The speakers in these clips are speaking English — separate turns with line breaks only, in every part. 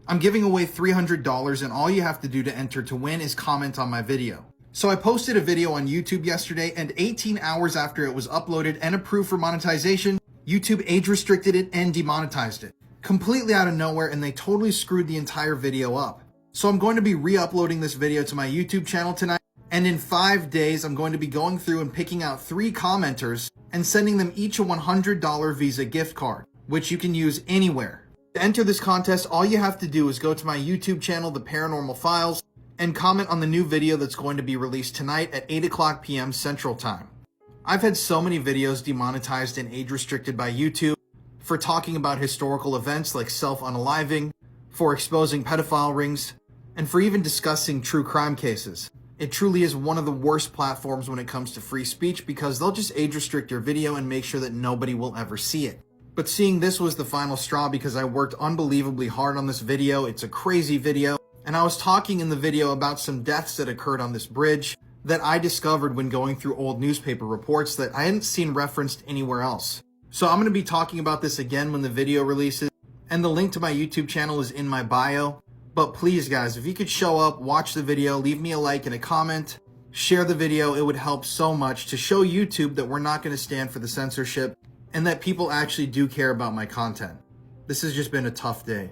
I'm giving away $300 and all you have to do to enter to win is comment on my video. So I posted a video on YouTube yesterday, and 18 hours after it was uploaded and approved for monetization, YouTube age restricted it and demonetized it. Completely out of nowhere, and they totally screwed the entire video up. So I'm going to be re-uploading this video to my YouTube channel tonight, and in 5 days I'm going to be going through and picking out 3 commenters and sending them each a $100 Visa gift card, which you can use anywhere. To enter this contest, all you have to do is go to my YouTube channel, The Paranormal Files, and comment on the new video that's going to be released tonight at 8 o'clock p.m. Central Time. I've had so many videos demonetized and age restricted by YouTube for talking about historical events like self-unaliving, for exposing pedophile rings, and for even discussing true crime cases. It truly is one of the worst platforms when it comes to free speech because they'll just age restrict your video and make sure that nobody will ever see it. But seeing this was the final straw because I worked unbelievably hard on this video. It's a crazy video, and I was talking in the video about some deaths that occurred on this bridge that I discovered when going through old newspaper reports that I hadn't seen referenced anywhere else. So I'm going to be talking about this again when the video releases, and the link to my YouTube channel is in my bio. But please guys, if you could show up, watch the video, leave me a like and a comment, share the video, it would help so much to show YouTube that we're not going to stand for the censorship and that people actually do care about my content. This has just been a tough day.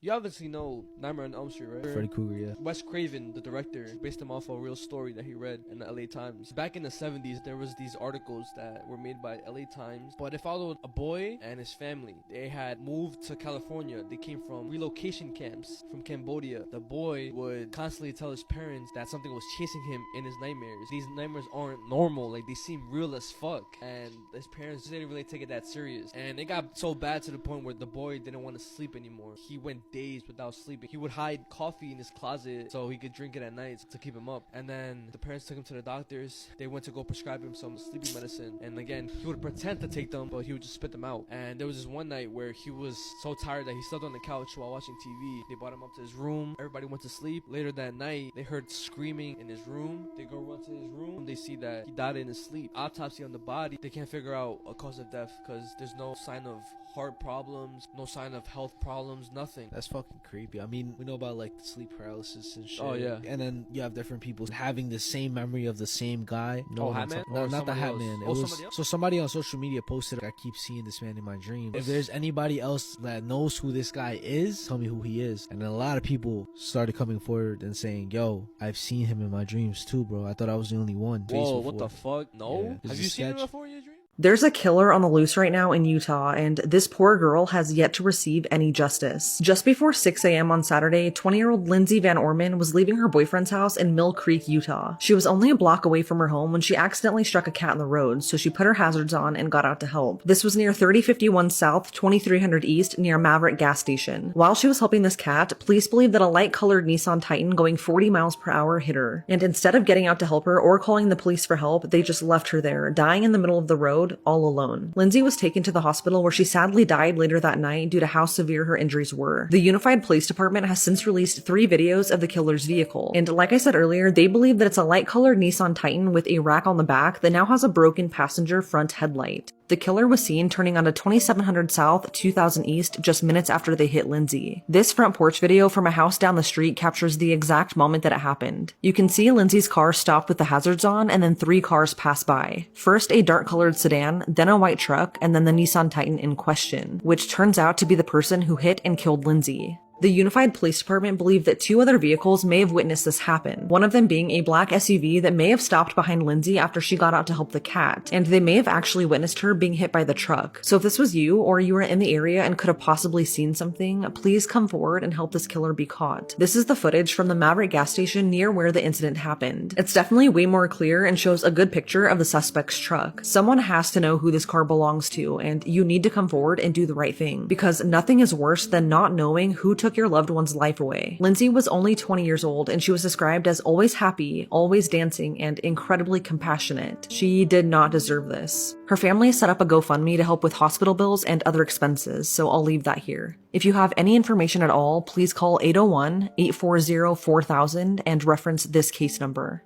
You obviously know Nightmare on Elm Street, right?
Freddy Krueger, yeah.
Wes Craven, the director, based him off a real story that he read in the LA Times. Back in the 70s, there was these articles that were made by LA Times, but it followed a boy and his family. They had moved to California. They came from relocation camps from Cambodia. The boy would constantly tell his parents that something was chasing him in his nightmares. These nightmares aren't normal, like they seem real as fuck. And his parents didn't really take it that serious. And it got so bad to the point where the boy didn't want to sleep anymore. He went days without sleeping. He would hide coffee in his closet so he could drink it at night to keep him up. And then the parents took him to the doctors. They went to go prescribe him some sleeping medicine. And again, he would pretend to take them, but he would just spit them out. And there was this one night where he was so tired that he slept on the couch while watching TV. They brought him up to his room. Everybody went to sleep. Later that night, they heard screaming in his room. They go run to his room. They see that he died in his sleep. Autopsy on the body. They can't figure out a cause of death because there's no sign of heart problems, no sign of health problems, nothing.
That's fucking creepy. I mean, we know about like the sleep paralysis and shit.
Oh yeah.
And then you have different people having the same memory of the same guy.
Oh, Hat Man?
No,
Or
not the
somebody
Hat
else?
Man. It
Oh,
was
somebody else?
so somebody on social media posted, I keep seeing this man in my dreams. If there's anybody else that knows who this guy is, tell me who he is. And then a lot of people started coming forward and saying, yo, I've seen him in my dreams too, bro. I thought I was the only one.
Whoa, what the fuck? No?
Yeah.
Have you seen him before in your dream?
There's a killer on the loose right now in Utah, and this poor girl has yet to receive any justice. Just before 6 a.m. on Saturday, 20-year-old Lindsay Van Orman was leaving her boyfriend's house in Mill Creek, Utah. She was only a block away from her home when she accidentally struck a cat in the road, so she put her hazards on and got out to help. This was near 3051 South, 2300 East, near Maverick gas station. While she was helping this cat, police believe that a light-colored Nissan Titan going 40 miles per hour hit her. And instead of getting out to help her or calling the police for help, they just left her there, dying in the middle of the road, all alone. Lindsay was taken to the hospital where she sadly died later that night due to how severe her injuries were. The Unified Police Department has since released 3 videos of the killer's vehicle, and like I said earlier, they believe that it's a light-colored Nissan Titan with a rack on the back that now has a broken passenger front headlight. The killer was seen turning onto 2700 South, 2000 East just minutes after they hit Lindsay. This front porch video from a house down the street captures the exact moment that it happened. You can see Lindsay's car stopped with the hazards on and then 3 cars pass by. First a dark-colored sedan, then a white truck, and then the Nissan Titan in question, which turns out to be the person who hit and killed Lindsay. The Unified Police Department believed that 2 other vehicles may have witnessed this happen, one of them being a black SUV that may have stopped behind Lindsay after she got out to help the cat, and they may have actually witnessed her being hit by the truck. So if this was you, or you were in the area and could have possibly seen something, please come forward and help this killer be caught. This is the footage from the Maverick gas station near where the incident happened. It's definitely way more clear and shows a good picture of the suspect's truck. Someone has to know who this car belongs to, and you need to come forward and do the right thing, because nothing is worse than not knowing who took your loved one's life away. Lindsay was only 20 years old, and she was described as always happy, always dancing, and incredibly compassionate. She did not deserve this. Her family set up a GoFundMe to help with hospital bills and other expenses, so I'll leave that here. If you have any information at all, please call 801-840-4000 and reference this case number.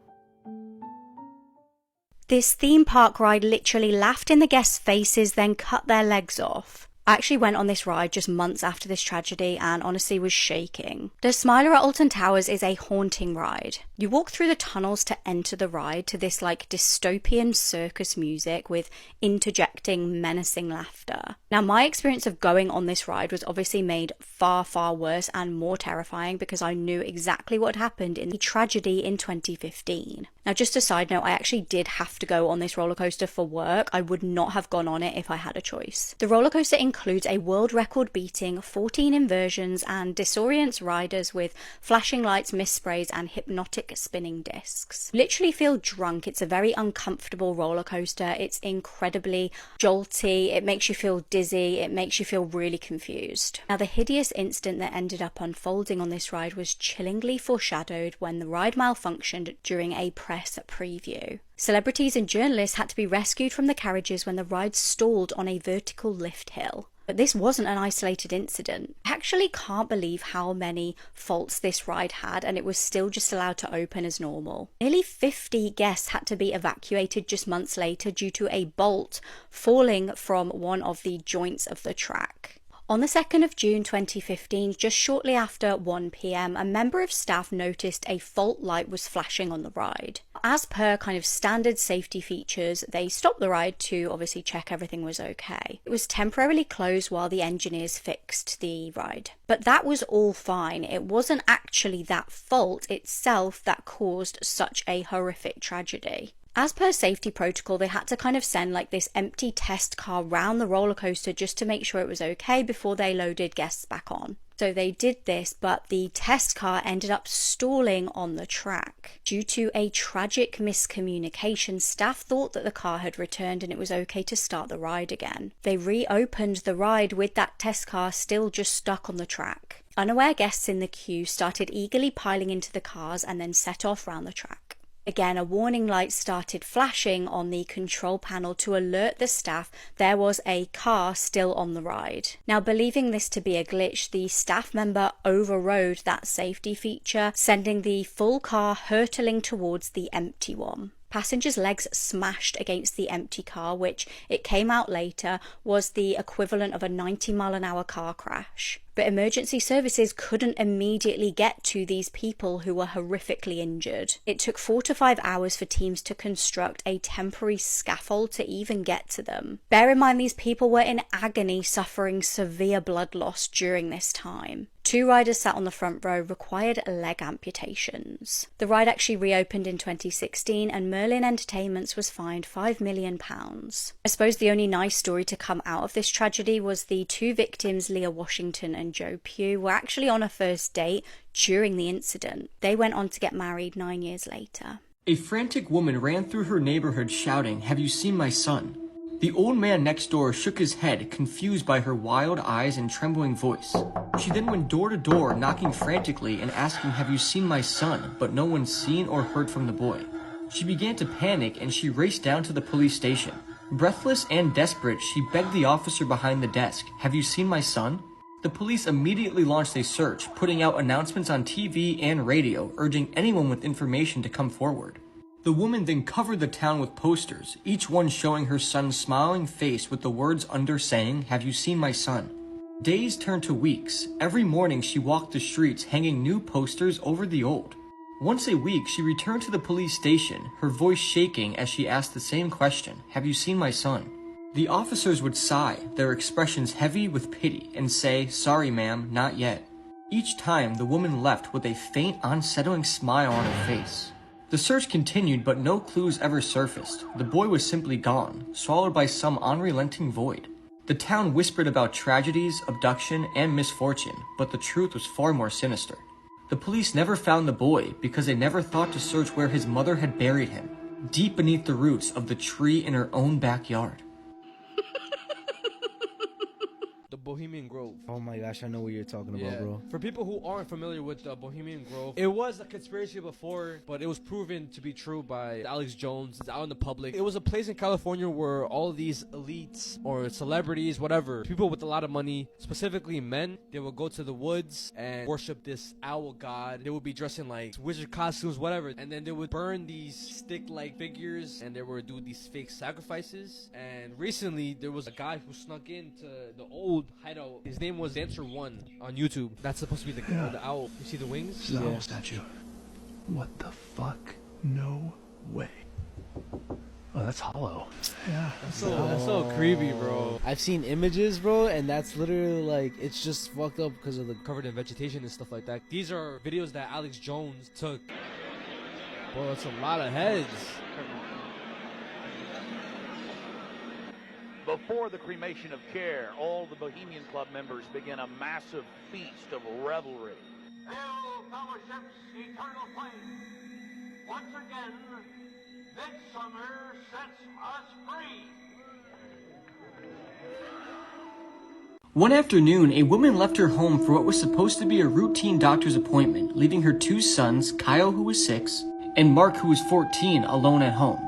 This theme park ride literally laughed in the guests' faces, then cut their legs off. I actually went on this ride just months after this tragedy and honestly was shaking. The Smiler at Alton Towers is a haunting ride. You walk through the tunnels to enter the ride to this like dystopian circus music with interjecting menacing laughter. Now my experience of going on this ride was obviously made far, far worse and more terrifying because I knew exactly what happened in the tragedy in 2015. Now just a side note, I actually did have to go on this roller coaster for work. I would not have gone on it if I had a choice. The roller coaster includes a world record beating, 14 inversions, and disorients riders with flashing lights, mist sprays, and hypnotic spinning discs. Literally feel drunk. It's a very uncomfortable roller coaster. It's incredibly jolty. It makes you feel dizzy. It makes you feel really confused. Now the hideous incident that ended up unfolding on this ride was chillingly foreshadowed when the ride malfunctioned during a press preview. Celebrities and journalists had to be rescued from the carriages when the ride stalled on a vertical lift hill. But this wasn't an isolated incident. I actually can't believe how many faults this ride had, and it was still just allowed to open as normal. Nearly 50 guests had to be evacuated just months later due to a bolt falling from one of the joints of the track. On the 2nd of June 2015, just shortly after 1 p.m, a member of staff noticed a fault light was flashing on the ride. As per kind of standard safety features, they stopped the ride to obviously check everything was okay. It was temporarily closed while the engineers fixed the ride. But that was all fine. It wasn't actually that fault itself that caused such a horrific tragedy. As per safety protocol, they had to kind of send like this empty test car round the roller coaster just to make sure it was okay before they loaded guests back on. So they did this, but the test car ended up stalling on the track. Due to a tragic miscommunication, staff thought that the car had returned and it was okay to start the ride again. They reopened the ride with that test car still just stuck on the track. Unaware guests in the queue started eagerly piling into the cars and then set off round the track. Again, a warning light started flashing on the control panel to alert the staff there was a car still on the ride. Now, believing this to be a glitch, the staff member overrode that safety feature, sending the full car hurtling towards the empty one. Passengers' legs smashed against the empty car, which, it came out later, was the equivalent of a 90-mile-an-hour car crash. But emergency services couldn't immediately get to these people who were horrifically injured. It took 4 to 5 hours for teams to construct a temporary scaffold to even get to them. Bear in mind, these people were in agony, suffering severe blood loss during this time. 2 riders sat on the front row, required leg amputations. The ride actually reopened in 2016 and Merlin Entertainments was fined £5 million. I suppose the only nice story to come out of this tragedy was the 2 victims, Leah Washington and Joe Pugh, were actually on a first date during the incident. They went on to get married 9 years later.
A frantic woman ran through her neighborhood shouting, "Have you seen my son?" The old man next door shook his head, confused by her wild eyes and trembling voice. She then went door to door, knocking frantically and asking, "Have you seen my son?" But no one seen or heard from the boy. She began to panic and she raced down to the police station. Breathless and desperate, she begged the officer behind the desk, "Have you seen my son?" The police immediately launched a search, putting out announcements on TV and radio, urging anyone with information to come forward. The woman then covered the town with posters, each one showing her son's smiling face with the words under saying, "Have you seen my son?" Days turned to weeks. Every morning she walked the streets hanging new posters over the old. Once a week she returned to the police station, her voice shaking as she asked the same question, "Have you seen my son?" The officers would sigh, their expressions heavy with pity, and say, "Sorry ma'am, not yet." Each time the woman left with a faint, unsettling smile on her face. The search continued, but no clues ever surfaced. The boy was simply gone, swallowed by some unrelenting void. The town whispered about tragedies, abduction, and misfortune, but the truth was far more sinister. The police never found the boy because they never thought to search where his mother had buried him, deep beneath the roots of the tree in her own backyard.
The Bohemian Grove.
Oh my gosh, I know what you're talking about, bro.
For people who aren't familiar with Bohemian Grove, it was a conspiracy before, but it was proven to be true by Alex Jones. It's out in the public. It was a place in California where all of these elites or celebrities, whatever, people with a lot of money, specifically men, they would go to the woods and worship this owl god. They would be dressed in like wizard costumes, whatever, and then they would burn these stick-like figures and they would do these fake sacrifices. And recently there was a guy who snuck into the old hideout. His name was Dancer One on YouTube. That's supposed to be the owl. You see the wings?
This is an owl statue. What the fuck? No way. Oh, that's hollow. Yeah.
That's so creepy, bro.
I've seen images, bro, and that's literally like, it's just fucked up because of the
Covered in vegetation and stuff like that. These are videos that Alex Jones took. Bro, it's a lot of heads.
Before the cremation of care, all the Bohemian Club members begin a massive feast of revelry.
Hail Fellowship's eternal flame. Once again, midsummer sets us free.
One afternoon, a woman left her home for what was supposed to be a routine doctor's appointment, leaving her two sons, Kyle, who was 6, and Mark, who was 14, alone at home.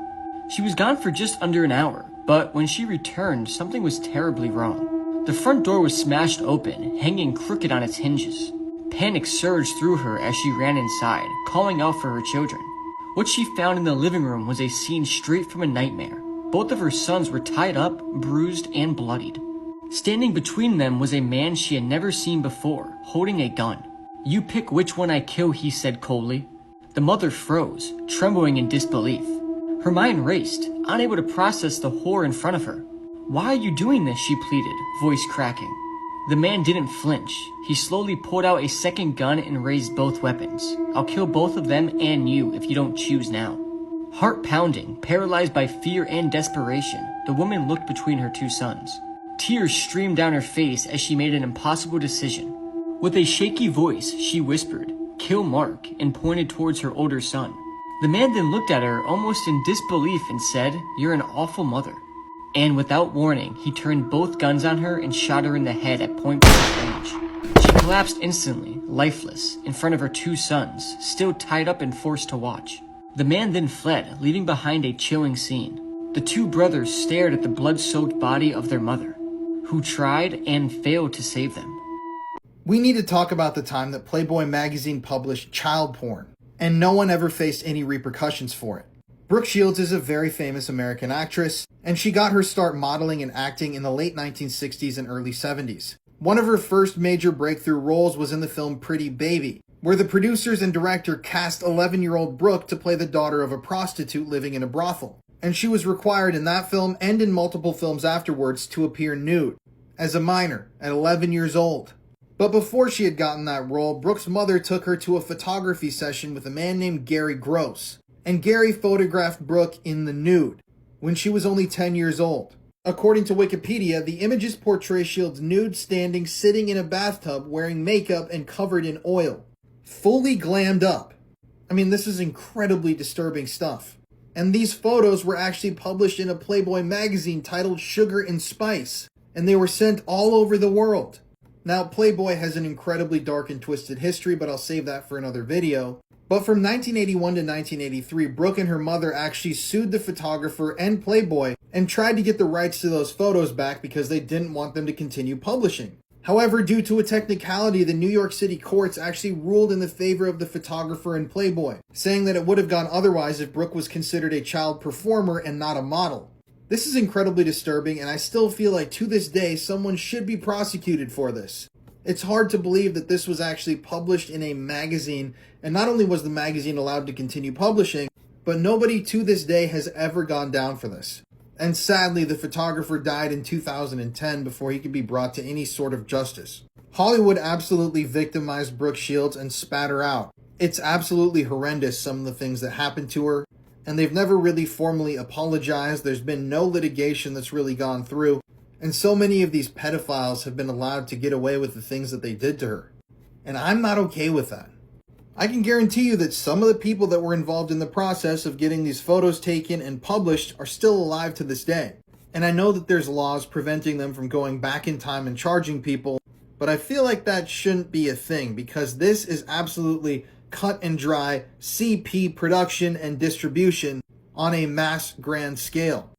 She was gone for just under an hour, but when she returned, something was terribly wrong. The front door was smashed open, hanging crooked on its hinges. Panic surged through her as she ran inside, calling out for her children. What she found in the living room was a scene straight from a nightmare. Both of her sons were tied up, bruised, and bloodied. Standing between them was a man she had never seen before, holding a gun. "You pick which one I kill," he said coldly. The mother froze, trembling in disbelief. Her mind raced, unable to process the horror in front of her. "Why are you doing this?" she pleaded, voice cracking. The man didn't flinch. He slowly pulled out a second gun and raised both weapons. "I'll kill both of them and you if you don't choose now." Heart pounding, paralyzed by fear and desperation, the woman looked between her two sons. Tears streamed down her face as she made an impossible decision. With a shaky voice, she whispered, "Kill Mark," and pointed towards her older son. The man then looked at her almost in disbelief and said, "You're an awful mother." And without warning, he turned both guns on her and shot her in the head at point-blank range. She collapsed instantly, lifeless, in front of her two sons, still tied up and forced to watch. The man then fled, leaving behind a chilling scene. The two brothers stared at the blood-soaked body of their mother, who tried and failed to save them.
We need to talk about the time that Playboy magazine published child porn, and no one ever faced any repercussions for it. Brooke Shields is a very famous American actress, and she got her start modeling and acting in the late 1960s and early 70s. One of her first major breakthrough roles was in the film Pretty Baby, where the producers and director cast 11-year-old Brooke to play the daughter of a prostitute living in a brothel. And she was required in that film and in multiple films afterwards to appear nude, as a minor, at 11 years old. But before she had gotten that role, Brooke's mother took her to a photography session with a man named Gary Gross, and Gary photographed Brooke in the nude when she was only 10 years old. According to Wikipedia, the images portray Shields nude, standing, sitting in a bathtub, wearing makeup and covered in oil. Fully glammed up. I mean, this is incredibly disturbing stuff. And these photos were actually published in a Playboy magazine titled Sugar and Spice, and they were sent all over the world. Now, Playboy has an incredibly dark and twisted history, but I'll save that for another video. But from 1981 to 1983, Brooke and her mother actually sued the photographer and Playboy and tried to get the rights to those photos back because they didn't want them to continue publishing. However, due to a technicality, the New York City courts actually ruled in the favor of the photographer and Playboy, saying that it would have gone otherwise if Brooke was considered a child performer and not a model. This is incredibly disturbing, and I still feel like to this day someone should be prosecuted for this. It's hard to believe that this was actually published in a magazine, and not only was the magazine allowed to continue publishing, but nobody to this day has ever gone down for this. And sadly, the photographer died in 2010 before he could be brought to any sort of justice. Hollywood absolutely victimized Brooke Shields and spat her out. It's absolutely horrendous, some of the things that happened to her, and they've never really formally apologized. There's been no litigation that's really gone through, and so many of these pedophiles have been allowed to get away with the things that they did to her. And I'm not okay with that. I can guarantee you that some of the people that were involved in the process of getting these photos taken and published are still alive to this day. And I know that there's laws preventing them from going back in time and charging people, but I feel like that shouldn't be a thing because this is absolutely cut and dry CP production and distribution on a mass grand scale.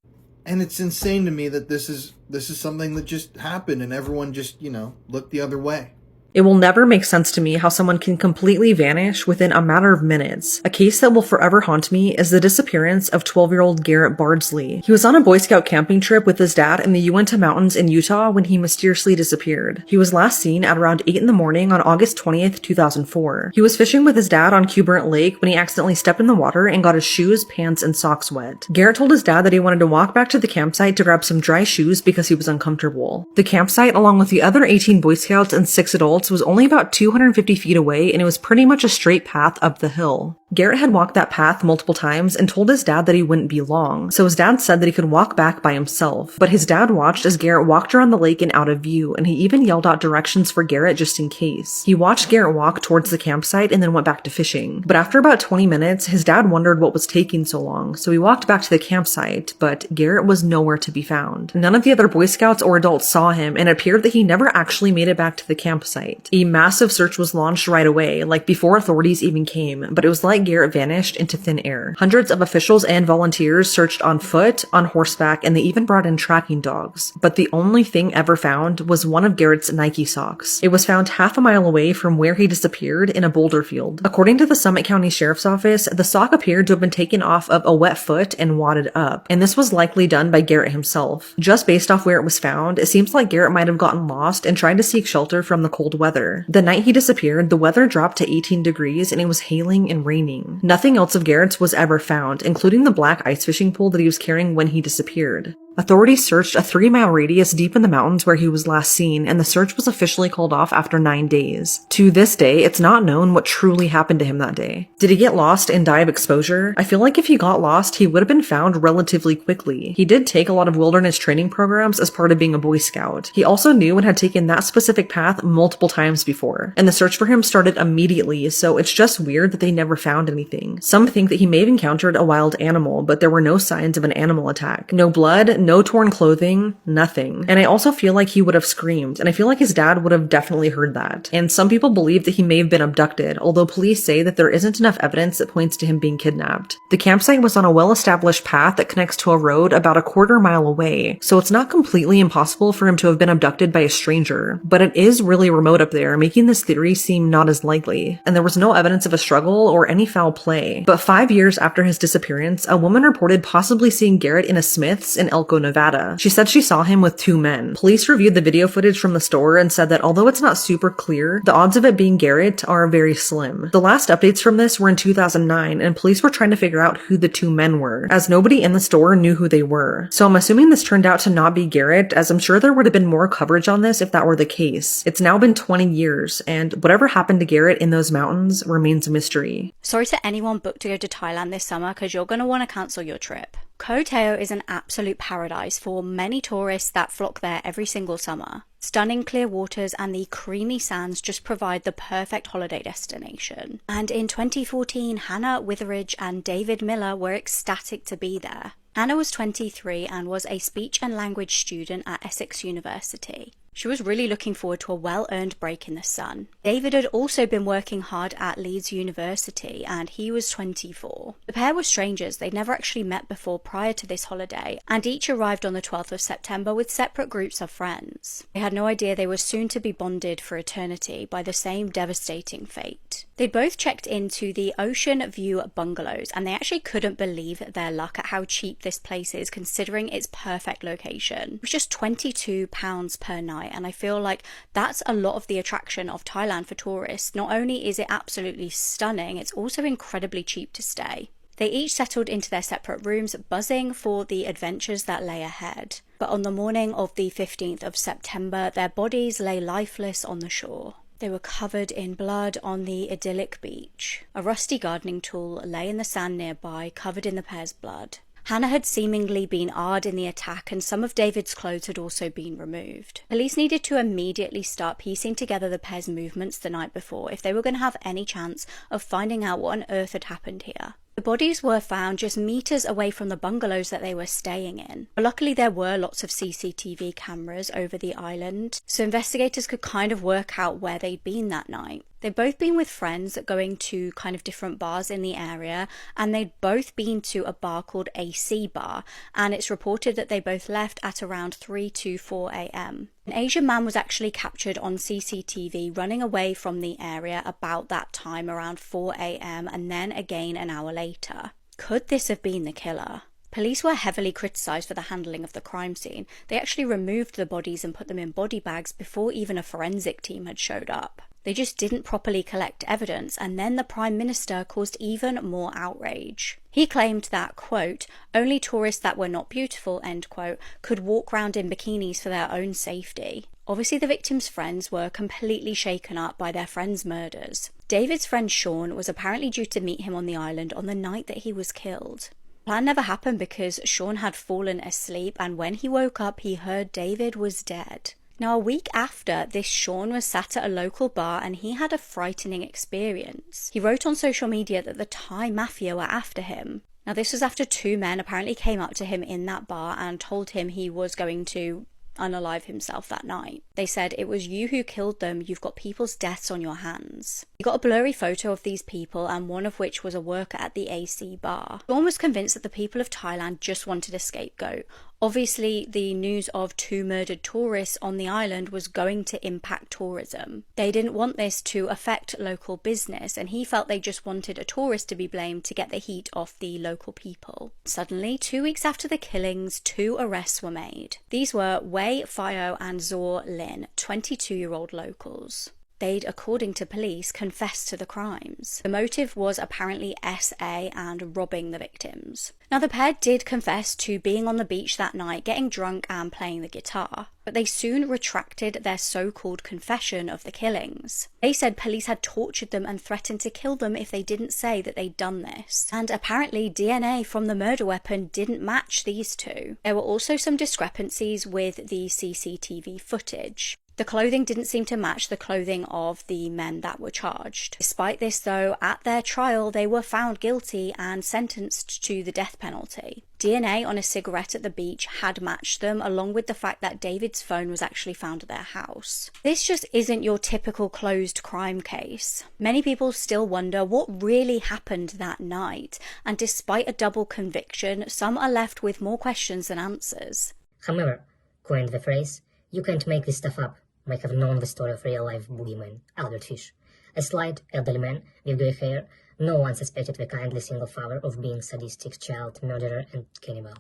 And it's insane to me that this is something that just happened and everyone just, looked the other way.
It will never make sense to me how someone can completely vanish within a matter of minutes. A case that will forever haunt me is the disappearance of 12-year-old Garrett Bardsley. He was on a Boy Scout camping trip with his dad in the Uinta Mountains in Utah when he mysteriously disappeared. He was last seen at around 8 in the morning on August 20th, 2004. He was fishing with his dad on Cuburnt Lake when he accidentally stepped in the water and got his shoes, pants, and socks wet. Garrett told his dad that he wanted to walk back to the campsite to grab some dry shoes because he was uncomfortable. The campsite, along with the other 18 Boy Scouts and 6 adults, was only about 250 feet away, and it was pretty much a straight path up the hill. Garrett had walked that path multiple times and told his dad that he wouldn't be long, so his dad said that he could walk back by himself. But his dad watched as Garrett walked around the lake and out of view, and he even yelled out directions for Garrett just in case. He watched Garrett walk towards the campsite and then went back to fishing. But after about 20 minutes, his dad wondered what was taking so long, so he walked back to the campsite, but Garrett was nowhere to be found. None of the other Boy Scouts or adults saw him, and it appeared that he never actually made it back to the campsite. A massive search was launched right away, like before authorities even came, but it was like Garrett vanished into thin air. Hundreds of officials and volunteers searched on foot, on horseback, and they even brought in tracking dogs. But the only thing ever found was one of Garrett's Nike socks. It was found half a mile away from where he disappeared in a boulder field. According to the Summit County Sheriff's Office, the sock appeared to have been taken off of a wet foot and wadded up, and this was likely done by Garrett himself. Just based off where it was found, it seems like Garrett might have gotten lost and tried to seek shelter from the cold weather. The night he disappeared, the weather dropped to 18 degrees and it was hailing and raining. Nothing else of Garrett's was ever found, including the black ice fishing pole that he was carrying when he disappeared. Authorities searched a 3-mile radius deep in the mountains where he was last seen, and the search was officially called off after 9 days. To this day, it's not known what truly happened to him that day. Did he get lost and die of exposure? I feel like if he got lost, he would have been found relatively quickly. He did take a lot of wilderness training programs as part of being a Boy Scout. He also knew and had taken that specific path multiple times before, and the search for him started immediately, so it's just weird that they never found anything. Some think that he may have encountered a wild animal, but there were no signs of an animal attack. No blood, no torn clothing, nothing. And I also feel like he would have screamed, and I feel like his dad would have definitely heard that. And some people believe that he may have been abducted, although police say that there isn't enough evidence that points to him being kidnapped. The campsite was on a well-established path that connects to a road about a quarter-mile away, so it's not completely impossible for him to have been abducted by a stranger, but it is really remote up there, making this theory seem not as likely. And there was no evidence of a struggle or any foul play. But 5 years after his disappearance, a woman reported possibly seeing Garrett in a Smith's in Elko, Nevada. She said she saw him with 2 men. Police reviewed the video footage from the store and said that although it's not super clear, the odds of it being Garrett are very slim. The last updates from this were in 2009, and police were trying to figure out who the 2 men were, as nobody in the store knew who they were. So I'm assuming this turned out to not be Garrett, as I'm sure there would have been more coverage on this if that were the case. It's now been 20 years, and whatever happened to Garrett in those mountains remains a mystery.
Sorry to anyone booked to go to Thailand this summer, because you're going to want to cancel your trip. Koh Tao is an absolute paradise for many tourists that flock there every single summer. Stunning clear waters and the creamy sands just provide the perfect holiday destination. And in 2014, Hannah Witheridge and David Miller were ecstatic to be there. Hannah was 23 and was a speech and language student at Essex University. She was really looking forward to a well-earned break in the sun. David had also been working hard at Leeds University, and he was 24. The pair were strangers. They'd never actually met before prior to this holiday, and each arrived on the 12th of September with separate groups of friends. They had no idea they were soon to be bonded for eternity by the same devastating fate. They both checked into the Ocean View bungalows, and they actually couldn't believe their luck at how cheap this place is considering its perfect location. It was just £22 per night, and I feel like that's a lot of the attraction of Thailand for tourists. Not only is it absolutely stunning, it's also incredibly cheap to stay. They each settled into their separate rooms, buzzing for the adventures that lay ahead. But on the morning of the 15th of September, their bodies lay lifeless on the shore. They were covered in blood on the idyllic beach. A rusty gardening tool lay in the sand nearby, covered in the pair's blood. Hannah had seemingly been marred in the attack, and some of David's clothes had also been removed. Police needed to immediately start piecing together the pair's movements the night before if they were going to have any chance of finding out what on earth had happened here. The bodies were found just meters away from the bungalows that they were staying in. But luckily there were lots of CCTV cameras over the island, so investigators could kind of work out where they'd been that night. They'd both been with friends going to kind of different bars in the area, and they'd both been to a bar called AC Bar, and it's reported that they both left at around 3 to 4 a.m. An Asian man was actually captured on CCTV running away from the area about that time, around 4 a.m, and then again an hour later. Could this have been the killer? Police were heavily criticised for the handling of the crime scene. They actually removed the bodies and put them in body bags before even a forensic team had showed up. They just didn't properly collect evidence, and then the Prime Minister caused even more outrage. He claimed that, quote, only tourists that were not beautiful, end quote, could walk around in bikinis for their own safety. Obviously, the victims' friends were completely shaken up by their friend's murders. David's friend Sean was apparently due to meet him on the island on the night that he was killed. The plan never happened because Sean had fallen asleep, and when he woke up, he heard David was dead. Now, a week after this, Sean was sat at a local bar and he had a frightening experience. He wrote on social media that the Thai mafia were after him. Now, this was after two men apparently came up to him in that bar and told him he was going to unalive himself that night. They said, it was you who killed them, you've got people's deaths on your hands. He got a blurry photo of these people, and one of which was a worker at the AC bar. Sean was convinced that the people of Thailand just wanted a scapegoat. Obviously, the news of two murdered tourists on the island was going to impact tourism. They didn't want this to affect local business, and he felt they just wanted a tourist to be blamed to get the heat off the local people. Suddenly, 2 weeks after the killings, 2 arrests were made. These were Wei Fio and Zor Lin, 22-year-old locals. They'd, according to police, confessed to the crimes. The motive was apparently SA and robbing the victims. Now, the pair did confess to being on the beach that night, getting drunk and playing the guitar, but they soon retracted their so-called confession of the killings. They said police had tortured them and threatened to kill them if they didn't say that they'd done this. And apparently DNA from the murder weapon didn't match these two. There were also some discrepancies with the CCTV footage. The clothing didn't seem to match the clothing of the men that were charged. Despite this, though, at their trial, they were found guilty and sentenced to the death penalty. DNA on a cigarette at the beach had matched them, along with the fact that David's phone was actually found at their house. This just isn't your typical closed crime case. Many people still wonder what really happened that night, and despite a double conviction, some are left with more questions than answers.
However, coined the phrase, "You can't make this stuff up," might have known the story of real-life boogeyman, Albert Fish. A slight, elderly man with grey hair, no one suspected the kindly single father of being sadistic child murderer and cannibal.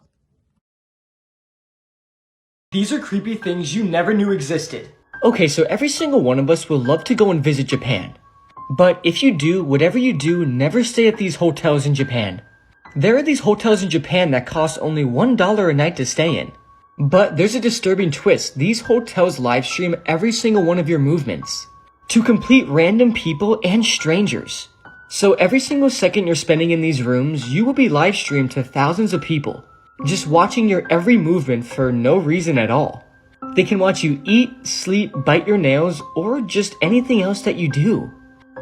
These are creepy things you never knew existed. Okay, so every single one of us would love to go and visit Japan. But if you do, whatever you do, never stay at these hotels in Japan. There are these hotels in Japan that cost only $1 a night to stay in. But there's a disturbing twist. These hotels live stream every single one of your movements to complete random people and strangers. So every single second you're spending in these rooms, you will be live streamed to thousands of people, just watching your every movement for no reason at all. They can watch you eat, sleep, bite your nails, or just anything else that you do.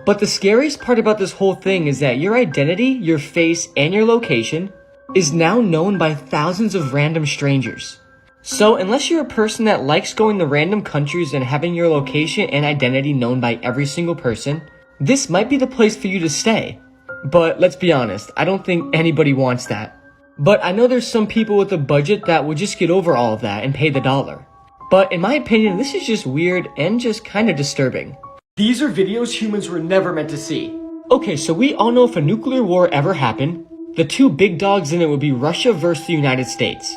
But the scariest part about this whole thing is that your identity, your face, and your location is now known by thousands of random strangers. So unless you're a person that likes going to random countries and having your location and identity known by every single person, this might be the place for you to stay. But let's be honest, I don't think anybody wants that. But I know there's some people with a budget that would just get over all of that and pay the dollar. But in my opinion, this is just weird and just kind of disturbing. These are videos humans were never meant to see. Okay, so we all know if a nuclear war ever happened, the two big dogs in it would be Russia versus the United States.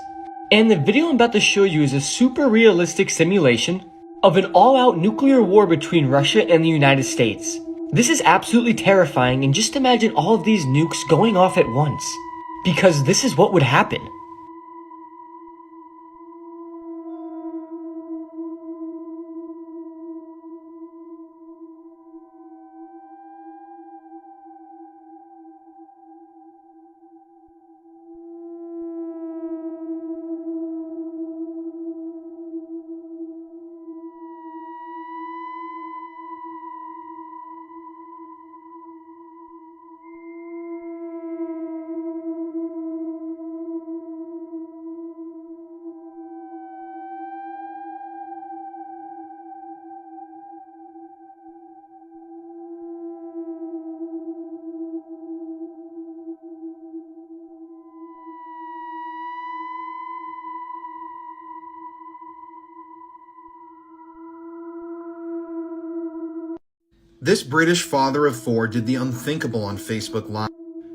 And the video I'm about to show you is a super realistic simulation of an all-out nuclear war between Russia and the United States. This is absolutely terrifying, and just imagine all of these nukes going off at once. Because this is what would happen.
This British father of 4 did the unthinkable on Facebook Live.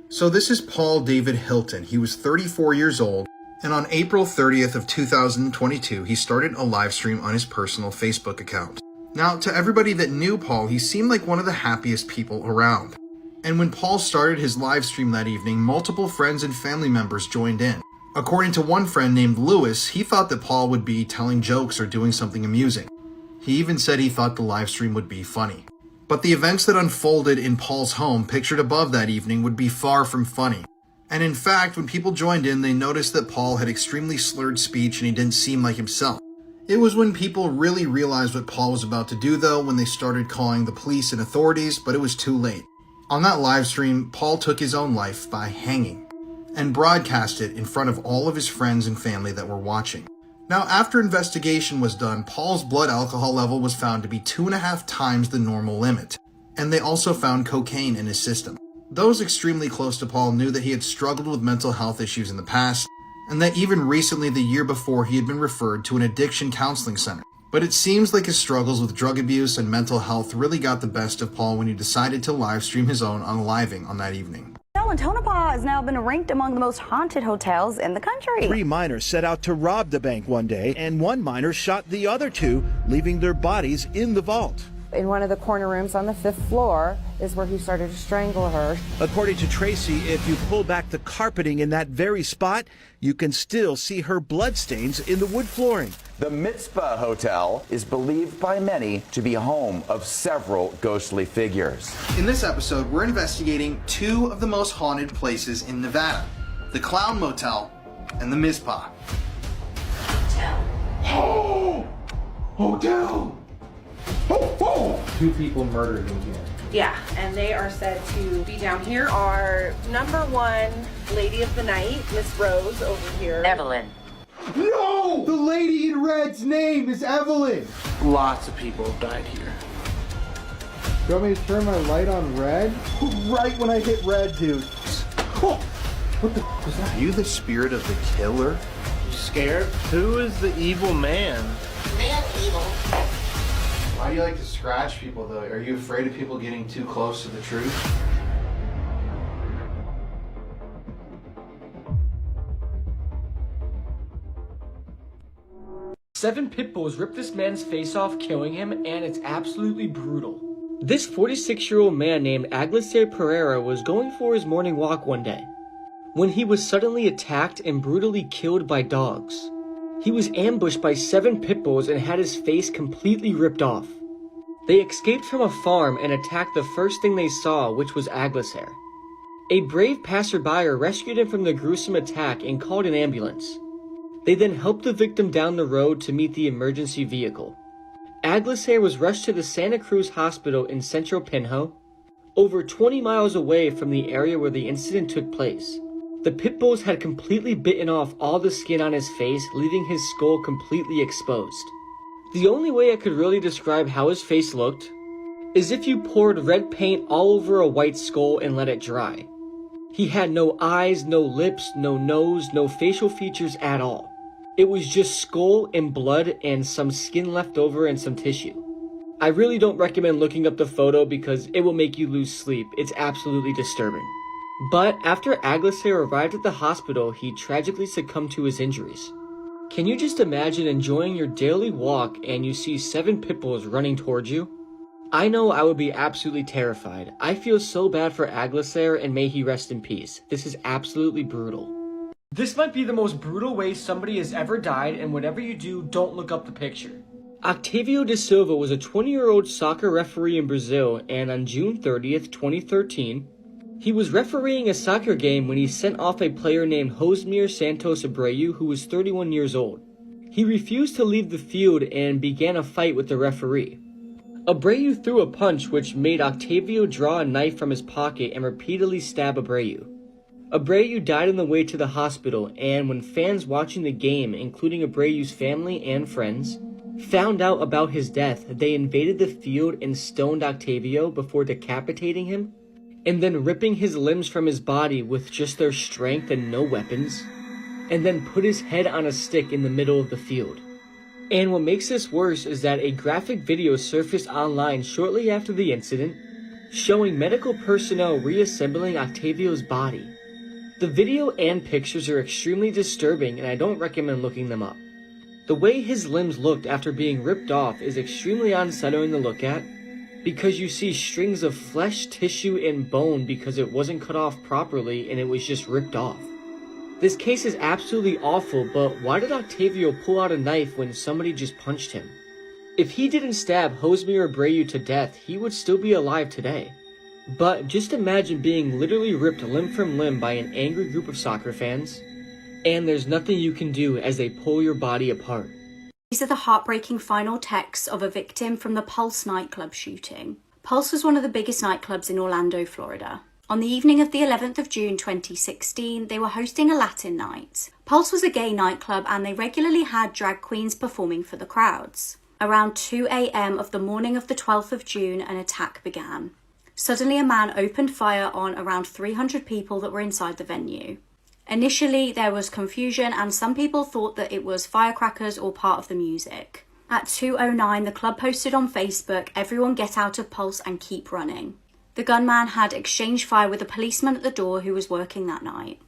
So this is Paul David Hilton. He was 34 years old, and on April 30th of 2022, he started a live stream on his personal Facebook account. Now, to everybody that knew Paul, he seemed like one of the happiest people around. And when Paul started his live stream that evening, multiple friends and family members joined in. According to one friend named Lewis, he thought that Paul would be telling jokes or doing something amusing. He even said he thought the live stream would be funny. But the events that unfolded in Paul's home pictured above that evening would be far from funny. And in fact, when people joined in, they noticed that Paul had extremely slurred speech and he didn't seem like himself. It was when people really realized what Paul was about to do, though, when they started calling the police and authorities, but it was too late. On that live stream, Paul took his own life by hanging and broadcast it in front of all of his friends and family that were watching. Now, after investigation was done, Paul's blood alcohol level was found to be 2.5 times the normal limit, and they also found cocaine in his system. Those extremely close to Paul knew that he had struggled with mental health issues in the past, and that even recently, the year before, he had been referred to an addiction counseling center. But it seems like his struggles with drug abuse and mental health really got the best of Paul when he decided to live stream his own unaliving on that evening.
Tonopah has now been ranked among the most haunted hotels in the country.
3 minors set out to rob the bank one day, and 1 minor shot the other 2, leaving their bodies in the vault.
In one of the corner rooms on the 5th floor is where he started to strangle her.
According to Tracy, if you pull back the carpeting in that very spot, you can still see her bloodstains in the wood flooring.
The Mitzpah Hotel is believed by many to be home of several ghostly figures.
In this episode, we're investigating 2 of the most haunted places in Nevada, the Clown Motel and the Mizpah.
Oh! Hotel! Oh, oh!
2 people murdered in here.
Yeah, and they are said to be down here. Our number 1 lady of the night, Miss Rose, over here.
Evelyn.
No! The lady in red's name is Evelyn!
Lots of people have died here.
You want me to turn my light on red? Right when I hit red, dude. Oh, what the? Was that you, the spirit of the killer?
You scared? Who is the evil man?
Man evil.
Why do you like to scratch people, though? Are you afraid of people getting too close to the truth?
Seven pit bulls ripped this man's face off, killing him, and it's absolutely brutal. This 46-year-old man named Aglacer Pereira was going for his morning walk one day when he was suddenly attacked and brutally killed by dogs. He was ambushed by 7 pit bulls and had his face completely ripped off. They escaped from a farm and attacked the first thing they saw, which was Aglacer. A brave passerby rescued him from the gruesome attack and called an ambulance. They then helped the victim down the road to meet the emergency vehicle. Aglacer was rushed to the Santa Cruz Hospital in central Pinho, over 20 miles away from the area where the incident took place. The pit bulls had completely bitten off all the skin on his face, leaving his skull completely exposed. The only way I could really describe how his face looked is if you poured red paint all over a white skull and let it dry. He had no eyes, no lips, no nose, no facial features at all. It was just skull and blood and some skin left over and some tissue. I really don't recommend looking up the photo because it will make you lose sleep. It's absolutely disturbing. But after Aglacer arrived at the hospital, he tragically succumbed to his injuries. Can you just imagine enjoying your daily walk and you see 7 pit bulls running towards you? I know I would be absolutely terrified. I feel so bad for Aglacer, and may he rest in peace. This is absolutely brutal. This might be the most brutal way somebody has ever died, and whatever you do, don't look up the picture. Octavio da Silva was a 20-year-old soccer referee in Brazil, and on June 30th, 2013, he was refereeing a soccer game when he sent off a player named Josmir Santos Abreu, who was 31 years old. He refused to leave the field and began a fight with the referee. Abreu threw a punch which made Octavio draw a knife from his pocket and repeatedly stab Abreu. Abreu died on the way to the hospital, and when fans watching the game, including Abreu's family and friends, found out about his death, they invaded the field and stoned Octavio before decapitating him, and then ripping his limbs from his body with just their strength and no weapons, and then put his head on a stick in the middle of the field. And what makes this worse is that a graphic video surfaced online shortly after the incident, showing medical personnel reassembling Octavio's body. The video and pictures are extremely disturbing, and I don't recommend looking them up. The way his limbs looked after being ripped off is extremely unsettling to look at, because you see strings of flesh, tissue, and bone because it wasn't cut off properly and it was just ripped off. This case is absolutely awful, but why did Octavio pull out a knife when somebody just punched him? If he didn't stab Josmir Abreu to death, he would still be alive today. But just imagine being literally ripped limb from limb by an angry group of soccer fans, and there's nothing you can do as they pull your body apart.
These are the heartbreaking final texts of a victim from the Pulse nightclub shooting. Pulse was one of the biggest nightclubs in Orlando, Florida. On the evening of the 11th of June 2016, they were hosting a Latin night. Pulse was a gay nightclub and they regularly had drag queens performing for the crowds. Around 2 a.m. of the morning of the 12th of June, an attack began. Suddenly, a man opened fire on around 300 people that were inside the venue. Initially, there was confusion and some people thought that it was firecrackers or part of the music. At 2:09, the club posted on Facebook, "Everyone get out of Pulse and keep running." The gunman had exchanged fire with a policeman at the door who was working that night.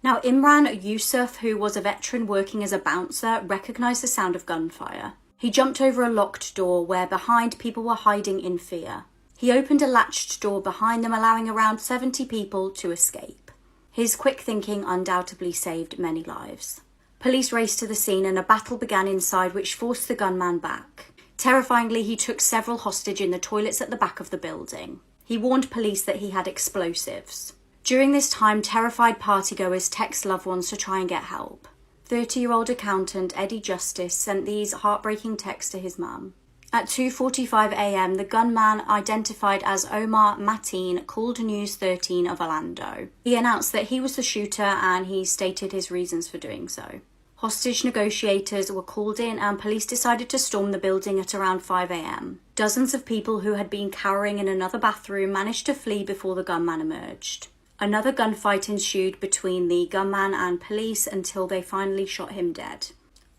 Now, Imran Yusuf, who was a veteran working as a bouncer, recognised the sound of gunfire. He jumped over a locked door where behind people were hiding in fear. He opened a latched door behind them, allowing around 70 people to escape. His quick thinking undoubtedly saved many lives. Police raced to the scene and a battle began inside which forced the gunman back. Terrifyingly, he took several hostage in the toilets at the back of the building. He warned police that he had explosives. During this time, terrified partygoers text loved ones to try and get help. 30-year-old accountant Eddie Justice sent these heartbreaking texts to his mum. At 2:45 a.m., the gunman, identified as Omar Mateen, called News 13 of Orlando. He announced that he was the shooter and he stated his reasons for doing so. Hostage negotiators were called in and police decided to storm the building at around 5 a.m. Dozens of people who had been cowering in another bathroom managed to flee before the gunman emerged. Another gunfight ensued between the gunman and police until they finally shot him dead.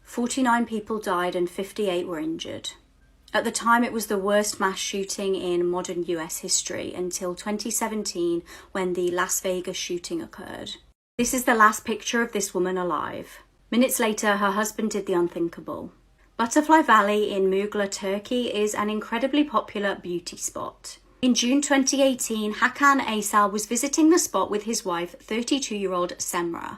49 people died and 58 were injured. At the time, it was the worst mass shooting in modern US history until 2017 when the Las Vegas shooting occurred. This is the last picture of this woman alive. Minutes later, her husband did the unthinkable. Butterfly Valley in Muğla, Turkey is an incredibly popular beauty spot. In June 2018, Hakan Aysal was visiting the spot with his wife, 32-year-old Semra.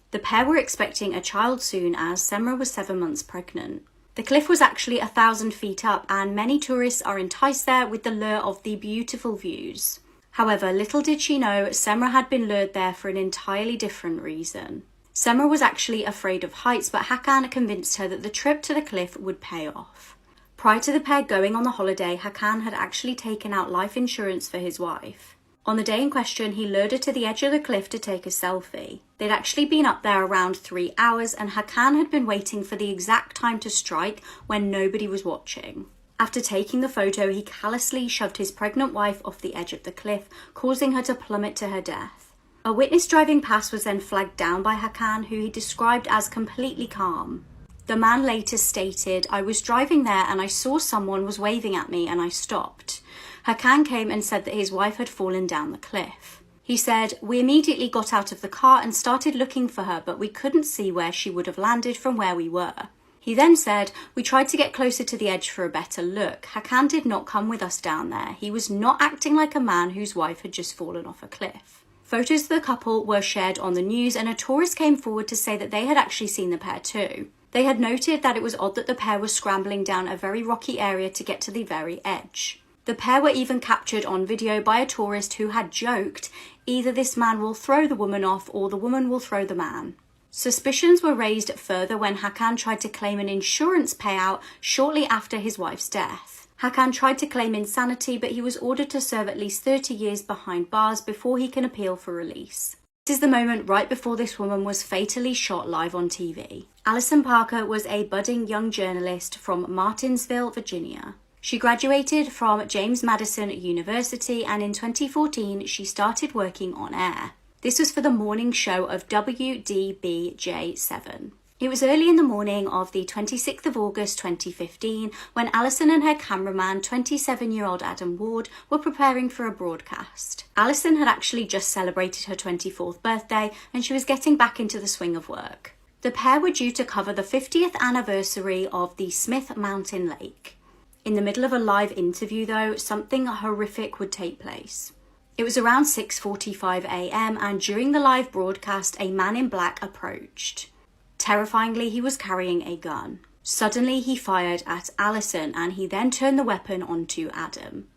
The pair were expecting a child soon as Semra was 7 months pregnant. The cliff was actually 1,000 feet up and many tourists are enticed there with the lure of the beautiful views. However, little did she know, Semra had been lured there for an entirely different reason. Semra was actually afraid of heights, but Hakan convinced her that the trip to the cliff would pay off. Prior to the pair going on the holiday, Hakan had actually taken out life insurance for his wife. On the day in question, he lured her to the edge of the cliff to take a selfie. They'd actually been up there around 3 hours and Hakan had been waiting for the exact time to strike when nobody was watching. After taking the photo, he callously shoved his pregnant wife off the edge of the cliff, causing her to plummet to her death. A witness driving past was then flagged down by Hakan, who he described as completely calm. The man later stated, "I was driving there and I saw someone was waving at me and I stopped." Hakan came and said that his wife had fallen down the cliff. He said, "We immediately got out of the car and started looking for her, but we couldn't see where she would have landed from where we were." He then said, "We tried to get closer to the edge for a better look. Hakan did not come with us down there. He was not acting like a man whose wife had just fallen off a cliff." Photos of the couple were shared on the news and a tourist came forward to say that they had actually seen the pair too. They had noted that it was odd that the pair was scrambling down a very rocky area to get to the very edge. The pair were even captured on video by a tourist who had joked, "Either this man will throw the woman off or the woman will throw the man." Suspicions were raised further when Hakan tried to claim an insurance payout shortly after his wife's death. Hakan tried to claim insanity, but he was ordered to serve at least 30 years behind bars before he can appeal for release. This is the moment right before this woman was fatally shot live on TV. Allison Parker was a budding young journalist from Martinsville, Virginia. She graduated from James Madison University and in 2014 she started working on air. This was for the morning show of WDBJ7. It was early in the morning of the 26th of August 2015 when Alison and her cameraman, 27-year-old Adam Ward, were preparing for a broadcast. Alison had actually just celebrated her 24th birthday and she was getting back into the swing of work. The pair were due to cover the 50th anniversary of the Smith Mountain Lake. In the middle of a live interview though, something horrific would take place. It was around 6:45 a.m. and during the live broadcast a man in black approached. Terrifyingly, he was carrying a gun. Suddenly, he fired at Alison and he then turned the weapon onto Adam.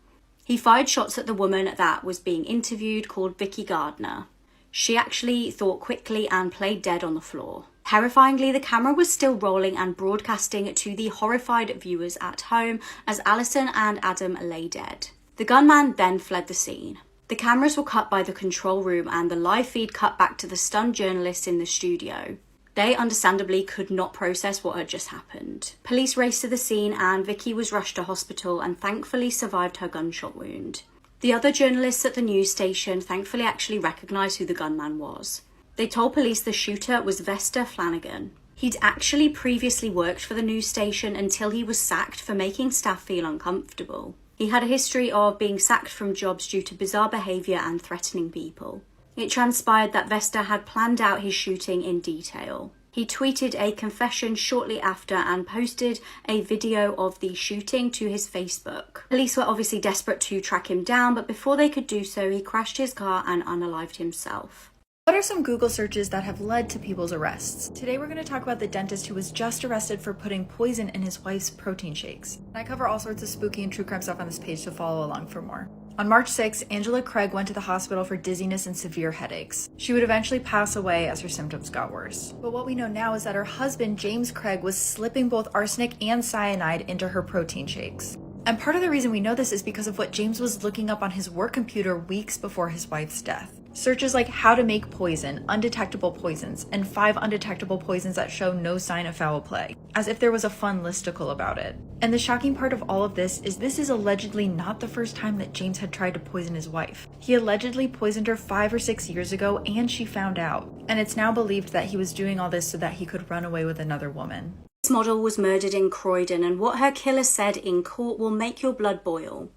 He fired shots at the woman that was being interviewed called Vicky Gardner. She actually thought quickly and played dead on the floor. Terrifyingly, the camera was still rolling and broadcasting to the horrified viewers at home as Alison and Adam lay dead. The gunman then fled the scene. The cameras were cut by the control room and the live feed cut back to the stunned journalists in the studio. They understandably could not process what had just happened. Police raced to the scene and Vicky was rushed to hospital and thankfully survived her gunshot wound. The other journalists at the news station thankfully actually recognised who the gunman was. They told police the shooter was Vester Flanagan. He'd actually previously worked for the news station until he was sacked for making staff feel uncomfortable. He had a history of being sacked from jobs due to bizarre behaviour and threatening people. It transpired that Vester had planned out his shooting in detail. He tweeted a confession shortly after and posted a video of the shooting to his Facebook. Police were obviously desperate to track him down, but before they could do so, he crashed his car and unalived himself.
What are some Google searches that have led to people's arrests? Today we're going to talk about the dentist who was just arrested for putting poison in his wife's protein shakes. I cover all sorts of spooky and true crime stuff on this page, so follow along for more. On March 6, Angela Craig went to the hospital for dizziness and severe headaches. She would eventually pass away as her symptoms got worse. But what we know now is that her husband, James Craig, was slipping both arsenic and cyanide into her protein shakes. And part of the reason we know this is because of what James was looking up on his work computer weeks before his wife's death. Searches like how to make poison, undetectable poisons, and 5 undetectable poisons that show no sign of foul play, as if there was a fun listicle about it. And the shocking part of all of this is allegedly not the first time that James had tried to poison his wife. He allegedly poisoned her 5 or 6 years ago and she found out. And it's now believed that he was doing all this so that he could run away with another woman.
This model was murdered in Croydon and what her killer said in court will make your blood boil.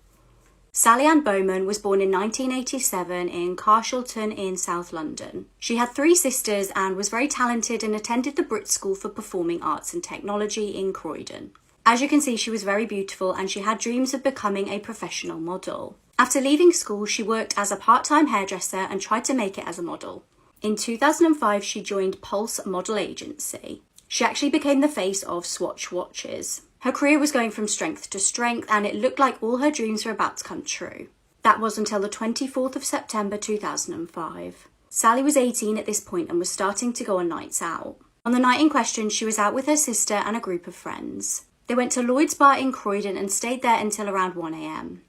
Sally Ann Bowman was born in 1987 in Carshalton in South London. She had 3 sisters and was very talented and attended the Brit School for Performing Arts and Technology in Croydon. As you can see, she was very beautiful and she had dreams of becoming a professional model. After leaving school, she worked as a part-time hairdresser and tried to make it as a model. In 2005, she joined Pulse Model Agency. She actually became the face of Swatch watches. Her career was going from strength to strength and it looked like all her dreams were about to come true. That was until the 24th of September 2005. Sally was 18 at this point and was starting to go on nights out. On the night in question, she was out with her sister and a group of friends. They went to Lloyd's Bar in Croydon and stayed there until around 1 a.m.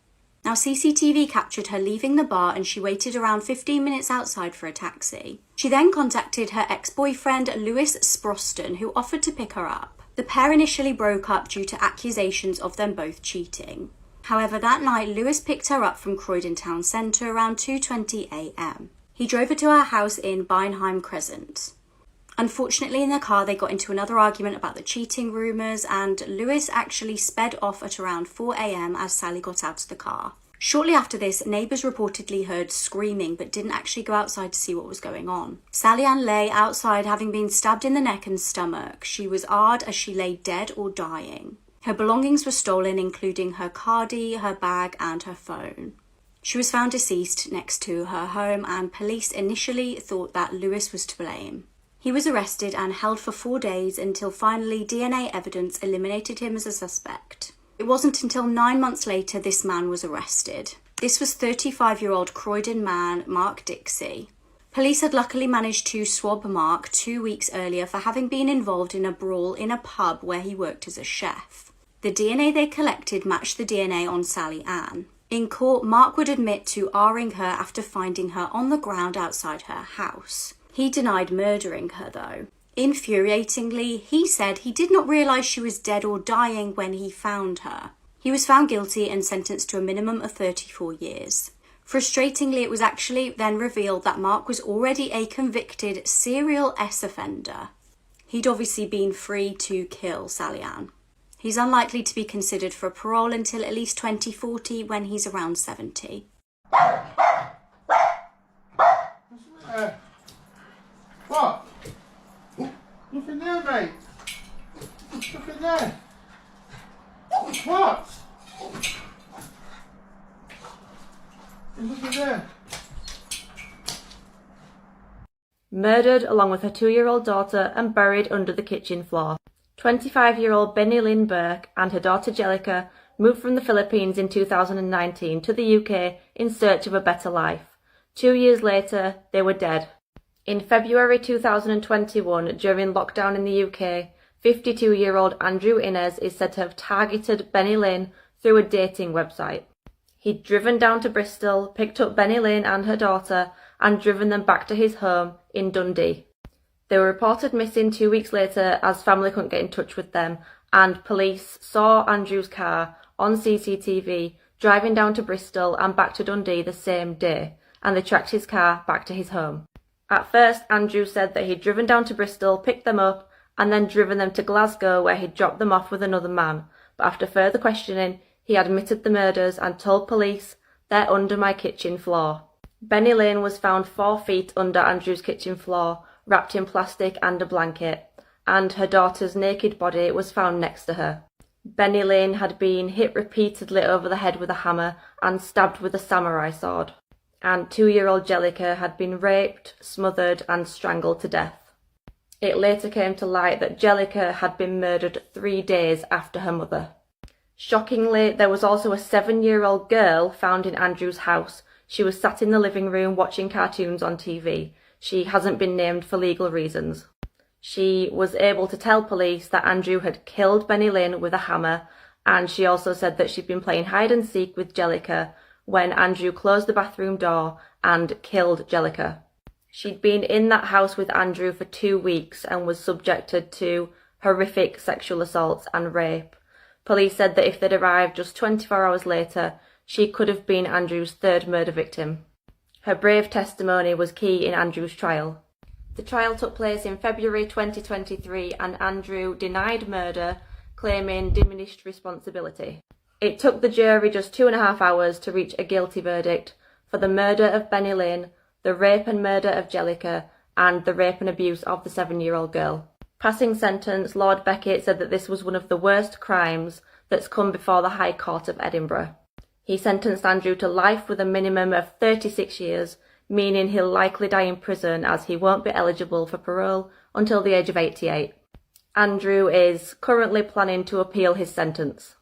Now CCTV captured her leaving the bar and she waited around 15 minutes outside for a taxi. She then contacted her ex-boyfriend Lewis Sproston, who offered to pick her up. The pair initially broke up due to accusations of them both cheating. However, that night Lewis picked her up from Croydon town centre around 2:20 a.m. He drove her to her house in Beinheim Crescent. Unfortunately, in their car they got into another argument about the cheating rumours and Lewis actually sped off at around 4 a.m. as Sally got out of the car. Shortly after this, neighbours reportedly heard screaming but didn't actually go outside to see what was going on. Sally Ann lay outside having been stabbed in the neck and stomach. She was AR'd as she lay dead or dying. Her belongings were stolen, including her cardie, her bag and her phone. She was found deceased next to her home and police initially thought that Lewis was to blame. He was arrested and held for 4 days until finally DNA evidence eliminated him as a suspect. It wasn't until 9 months later this man was arrested. This was 35-year-old Croydon man Mark Dixie. Police had luckily managed to swab Mark 2 weeks earlier for having been involved in a brawl in a pub where he worked as a chef. The DNA they collected matched the DNA on Sally Ann. In court, Mark would admit to R-ing her after finding her on the ground outside her house. He denied murdering her though. Infuriatingly, he said he did not realise she was dead or dying when he found her. He was found guilty and sentenced to a minimum of 34 years. Frustratingly, it was actually then revealed that Mark was already a convicted serial S offender. He'd obviously been free to kill Sally Ann. He's unlikely to be considered for parole until at least 2040 when he's around 70.
What? Nothing there, mate. Nothing there. What? There's nothing there.
Murdered along with her 2-year-old daughter and buried under the kitchen floor. 25-year-old Benny Lynn Burke and her daughter Jellica moved from the Philippines in 2019 to the UK in search of a better life. 2 years later, they were dead. In February 2021, during lockdown in the UK, 52-year-old Andrew Innes is said to have targeted Benny Lynn through a dating website. He'd driven down to Bristol, picked up Benny Lynn and her daughter, and driven them back to his home in Dundee. They were reported missing 2 weeks later as family couldn't get in touch with them, and police saw Andrew's car on CCTV driving down to Bristol and back to Dundee the same day, and they tracked his car back to his home. At first, Andrew said that he'd driven down to Bristol, picked them up, and then driven them to Glasgow where he'd dropped them off with another man, but after further questioning, he admitted the murders and told police, "They're under my kitchen floor." Benny Lynn was found 4 feet under Andrew's kitchen floor, wrapped in plastic and a blanket, and her daughter's naked body was found next to her. Benny Lynn had been hit repeatedly over the head with a hammer and stabbed with a samurai sword, and 2-year-old Jellica had been raped, smothered and strangled to death. It later came to light that Jellica had been murdered 3 days after her mother. Shockingly, there was also a 7-year-old girl found in Andrew's house. She was sat in the living room watching cartoons on TV. She hasn't been named for legal reasons. She was able to tell police that Andrew had killed Benny Lynn with a hammer, and she also said that she'd been playing hide and seek with Jellica when Andrew closed the bathroom door and killed Jellica. She'd been in that house with Andrew for 2 weeks and was subjected to horrific sexual assaults and rape. Police said that if they'd arrived just 24 hours later, she could have been Andrew's 3rd murder victim. Her brave testimony was key in Andrew's trial. The trial took place in February 2023 and Andrew denied murder, claiming diminished responsibility. It took the jury just 2.5 hours to reach a guilty verdict for the murder of Benny Lynn, the rape and murder of Jellica, and the rape and abuse of the 7-year-old girl. Passing sentence, Lord Beckett said that this was one of the worst crimes that's come before the High Court of Edinburgh. He sentenced Andrew to life with a minimum of 36 years, meaning he'll likely die in prison as he won't be eligible for parole until the age of 88. Andrew is currently planning to appeal his sentence.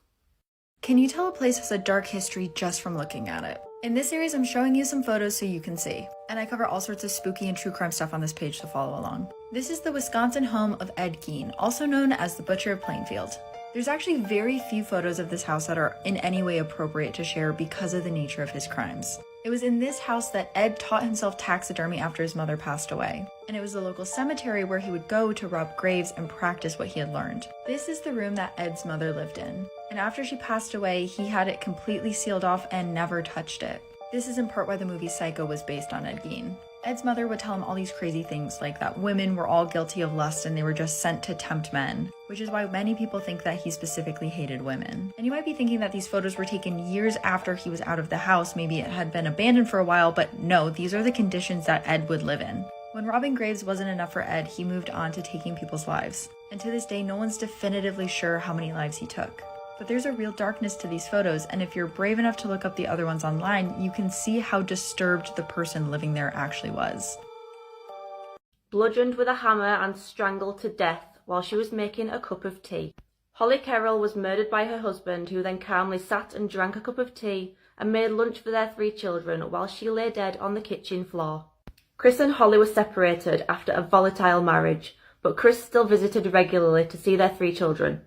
Can you tell a place has a dark history just from looking at it? In this series, I'm showing you some photos so you can see. And I cover all sorts of spooky and true crime stuff on this page to follow along. This is the Wisconsin home of Ed Gein, also known as the Butcher of Plainfield. There's actually very few photos of this house that are in any way appropriate to share because of the nature of his crimes. It was in this house that Ed taught himself taxidermy after his mother passed away, and it was the local cemetery where he would go to rob graves and practice what he had learned. This is the room that Ed's mother lived in, and after she passed away, he had it completely sealed off and never touched it. This is in part why the movie Psycho was based on Ed Gein. Ed's mother would tell him all these crazy things, like that women were all guilty of lust and they were just sent to tempt men, which is why many people think that he specifically hated women. And you might be thinking that these photos were taken years after he was out of the house, maybe it had been abandoned for a while, but no, these are the conditions that Ed would live in. When robbing graves wasn't enough for Ed, he moved on to taking people's lives. And to this day, no one's definitively sure how many lives he took. But there's a real darkness to these photos, and if you're brave enough to look up the other ones online, you can see how disturbed the person living there actually was.
Bludgeoned with a hammer and strangled to death while she was making a cup of tea. Holly Carroll was murdered by her husband, who then calmly sat and drank a cup of tea and made lunch for their 3 children while she lay dead on the kitchen floor. Chris and Holly were separated after a volatile marriage, but Chris still visited regularly to see their 3 children.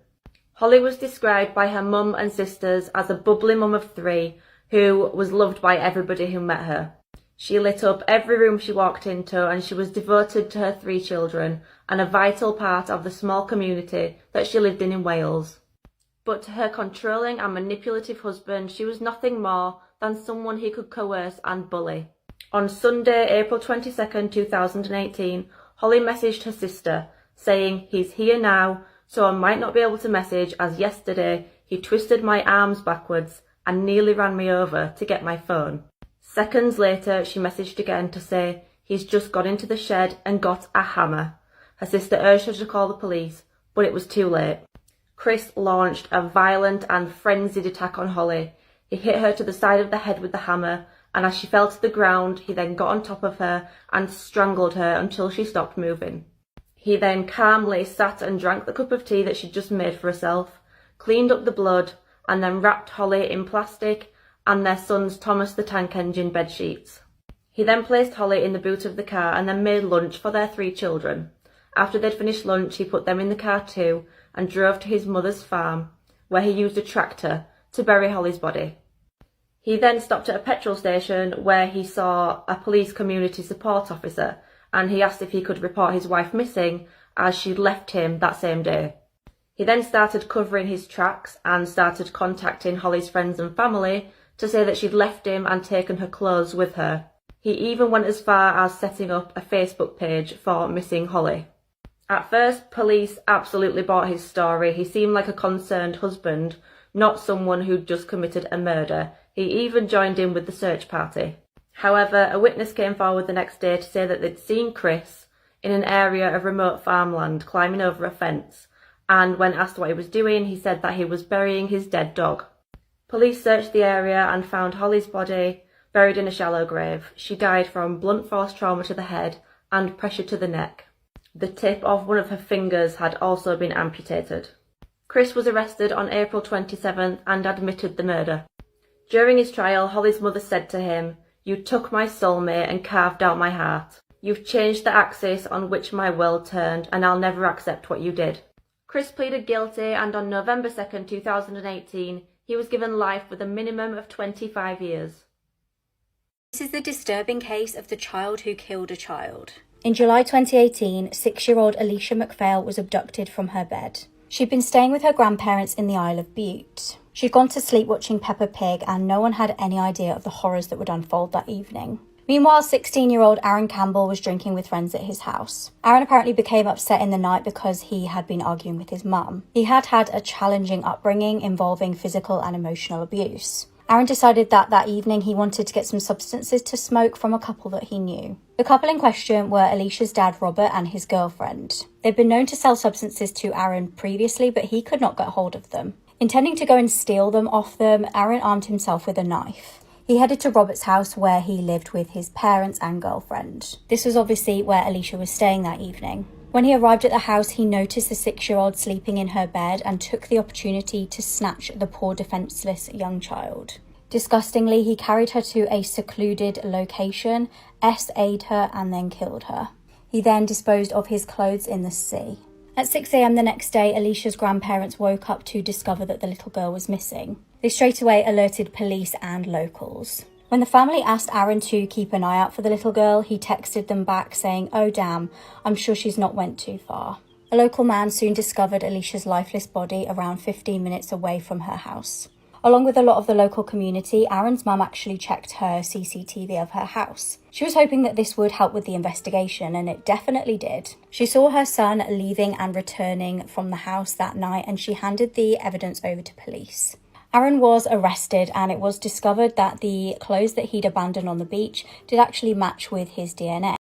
Holly was described by her mum and sisters as a bubbly mum of 3 who was loved by everybody who met her. She lit up every room she walked into and she was devoted to her 3 children and a vital part of the small community that she lived in Wales. But to her controlling and manipulative husband, she was nothing more than someone he could coerce and bully. On Sunday, April 22nd, 2018, Holly messaged her sister
saying he's here now, so I might not be able to message, as yesterday he twisted my arms backwards and nearly ran me over to get my phone. Seconds later, she messaged again to say he's just got into the shed and got a hammer. Her sister urged her to call the police, but it was too late. Chris launched a violent and frenzied attack on Holly. He hit her to the side of the head with the hammer, and as she fell to the ground, he then got on top of her and strangled her until she stopped moving. He then calmly sat and drank the cup of tea that she'd just made for herself, cleaned up the blood, and then wrapped Holly in plastic and their son's Thomas the Tank Engine bedsheets. He then placed Holly in the boot of the car and then made lunch for their 3 children. After they'd finished lunch, he put them in the car too and drove to his mother's farm, where he used a tractor to bury Holly's body. He then stopped at a petrol station where he saw a police community support officer, and he asked if he could report his wife missing as she'd left him that same day. He then started covering his tracks and started contacting Holly's friends and family to say that she'd left him and taken her clothes with her. He even went as far as setting up a Facebook page for Missing Holly. At first, police absolutely bought his story. He seemed like a concerned husband, not someone who'd just committed a murder. He even joined in with the search party. However, a witness came forward the next day to say that they'd seen Chris in an area of remote farmland climbing over a fence, and when asked what he was doing, he said that he was burying his dead dog. Police searched the area and found Holly's body buried in a shallow grave. She died from blunt force trauma to the head and pressure to the neck. The tip of one of her fingers had also been amputated. Chris was arrested on April 27th and admitted the murder. During his trial, Holly's mother said to him, "You took my soulmate and carved out my heart. You've changed the axis on which my world turned, and I'll never accept what you did." Chris pleaded guilty, and on November 2nd, 2018, he was given life with a minimum of 25 years.
This is the disturbing case of the child who killed a child. In July 2018, 6-year-old Alicia McPhail was abducted from her bed. She'd been staying with her grandparents in the Isle of Bute. She'd gone to sleep watching Peppa Pig, and no one had any idea of the horrors that would unfold that evening. Meanwhile, 16-year-old Aaron Campbell was drinking with friends at his house. Aaron apparently became upset in the night because he had been arguing with his mum. He had had a challenging upbringing involving physical and emotional abuse. Aaron decided that evening he wanted to get some substances to smoke from a couple that he knew. The couple in question were Alicia's dad Robert and his girlfriend. They'd been known to sell substances to Aaron previously, but he could not get hold of them. Intending to go and steal them off them, Aaron armed himself with a knife. He headed to Robert's house where he lived with his parents and girlfriend. This was obviously where Alicia was staying that evening. When he arrived at the house, he noticed the 6-year-old sleeping in her bed and took the opportunity to snatch the poor defenseless young child. Disgustingly, he carried her to a secluded location, SA'd her and then killed her. He then disposed of his clothes in the sea. At 6 a.m. the next day, Alicia's grandparents woke up to discover that the little girl was missing. They straight away alerted police and locals. When the family asked Aaron to keep an eye out for the little girl, he texted them back saying, "Oh damn, I'm sure she's not went too far." A local man soon discovered Alicia's lifeless body around 15 minutes away from her house. Along with a lot of the local community, Aaron's mum actually checked her CCTV of her house. She was hoping that this would help with the investigation, and it definitely did. She saw her son leaving and returning from the house that night, and she handed the evidence over to police. Aaron was arrested, and it was discovered that the clothes that he'd abandoned on the beach did actually match with his DNA.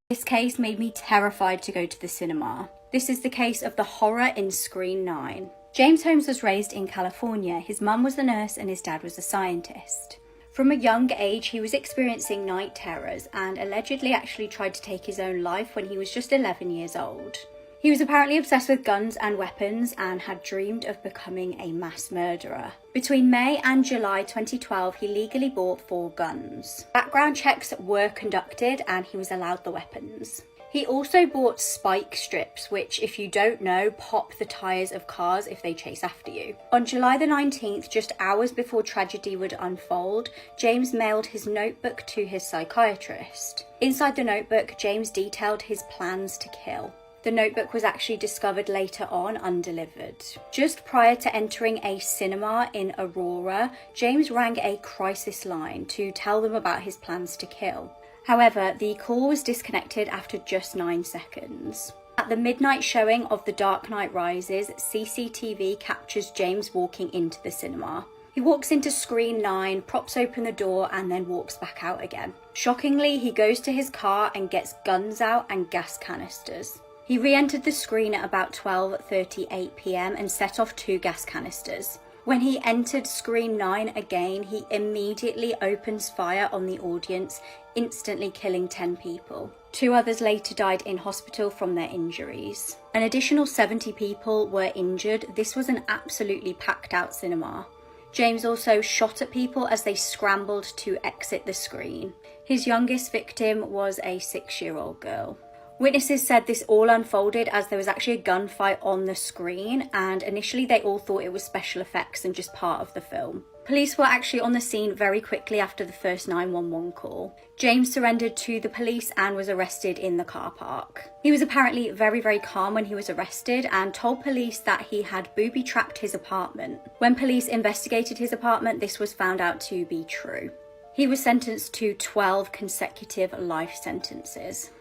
This case made me terrified to go to the cinema. This is the case of the horror in Screen 9. James Holmes was raised in California. His mum was a nurse and his dad was a scientist. From a young age, he was experiencing night terrors and allegedly actually tried to take his own life when he was just 11 years old. He He was apparently obsessed with guns and weapons and had dreamed of becoming a mass murderer. Between May and July 2012, he legally bought 4 guns. Background checks were conducted and he was allowed the weapons. He also bought spike strips, which, if you don't know, pop the tyres of cars if they chase after you. On July the 19th, just hours before tragedy would unfold, James mailed his notebook to his psychiatrist. Inside the notebook, James detailed his plans to kill. The notebook was actually discovered later on undelivered. Just prior to entering a cinema in Aurora, James rang a crisis line to tell them about his plans to kill. However, the call was disconnected after just 9 seconds. At the midnight showing of The Dark Knight Rises, CCTV captures James walking into the cinema. He walks into screen 9, props open the door, and then walks back out again. Shockingly, he goes to his car and gets guns out and gas canisters. He re-entered the screen at about 12:38 PM and set off 2 gas canisters. When he entered screen 9 again, he immediately opens fire on the audience, instantly killing 10 people. 2 others later died in hospital from their injuries. An additional 70 people were injured. This was an absolutely packed out cinema. James also shot at people as they scrambled to exit the screen. His youngest victim was a 6-year-old girl. Witnesses said this all unfolded as there was actually a gunfight on the screen, and initially they all thought it was special effects and just part of the film. Police were actually on the scene very quickly after the first 911 call. James surrendered to the police and was arrested in the car park. He was apparently very calm when he was arrested and told police that he had booby-trapped his apartment. When police investigated his apartment, this was found out to be true. He was sentenced to 12 consecutive life sentences.